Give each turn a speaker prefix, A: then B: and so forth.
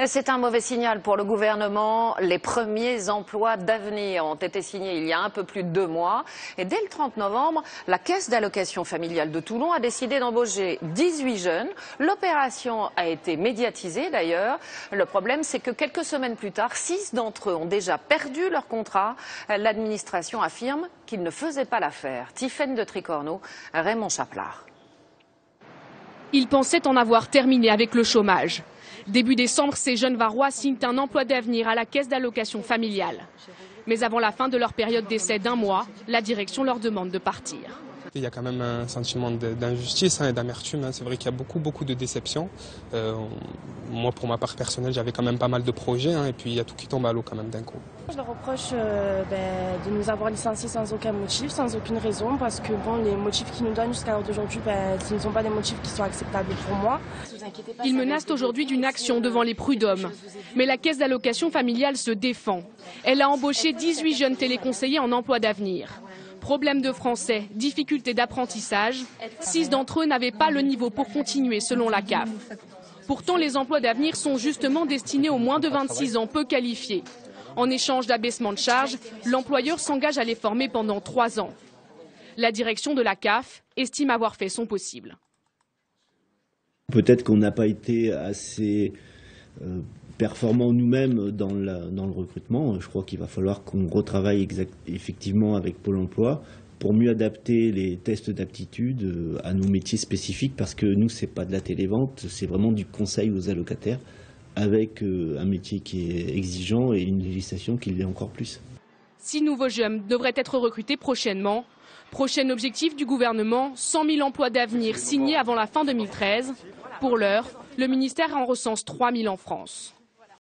A: C'est un mauvais signal pour le gouvernement. Les premiers emplois d'avenir ont été signés il y a un peu plus de 2 mois. Et dès le 30 novembre, la Caisse d'allocation familiale de Toulon a décidé d'embaucher 18 jeunes. L'opération a été médiatisée d'ailleurs. Le problème, c'est que quelques semaines plus tard, 6 d'entre eux ont déjà perdu leur contrat. L'administration affirme qu'ils ne faisaient pas l'affaire. Tiffaine de Tricorneau, Raymond Chaplard.
B: Ils pensaient en avoir terminé avec le chômage. Début décembre, ces jeunes Varois signent un emploi d'avenir à la caisse d'allocation familiale. Mais avant la fin de leur période d'essai d'1 mois, la direction leur demande de partir.
C: Il y a quand même un sentiment d'injustice et d'amertume. C'est vrai qu'il y a beaucoup de déceptions. Moi, pour ma part personnelle, j'avais quand même pas mal de projets et puis il y a tout qui tombe à l'eau quand même d'un coup.
D: Je leur reproche de nous avoir licenciés sans aucun motif, sans aucune raison, parce que bon, les motifs qu'ils nous donnent jusqu'à l'heure d'aujourd'hui, ce ne sont pas des motifs qui sont acceptables pour moi.
B: Ils menacent aujourd'hui d'une action devant les prud'hommes. Mais la caisse d'allocation familiale se défend. Elle a embauché 18 jeunes téléconseillers en emploi d'avenir. Problème de français, difficultés d'apprentissage, 6 d'entre eux n'avaient pas le niveau pour continuer selon la CAF. Pourtant, les emplois d'avenir sont justement destinés aux moins de 26 ans peu qualifiés. En échange d'abaissement de charges, l'employeur s'engage à les former pendant 3 ans. La direction de la CAF estime avoir fait son possible.
E: Peut-être qu'on n'a pas été assez performants nous-mêmes dans le recrutement. Je crois qu'il va falloir qu'on retravaille effectivement avec Pôle emploi pour mieux adapter les tests d'aptitude à nos métiers spécifiques, parce que nous, ce n'est pas de la télévente, c'est vraiment du conseil aux allocataires, avec un métier qui est exigeant et une législation qui l'est encore plus.
B: 6 nouveaux jeunes devraient être recrutés prochainement. Prochain objectif du gouvernement, 100 000 emplois d'avenir signés avant la fin 2013. Pour l'heure, le ministère en recense 3 000 en France.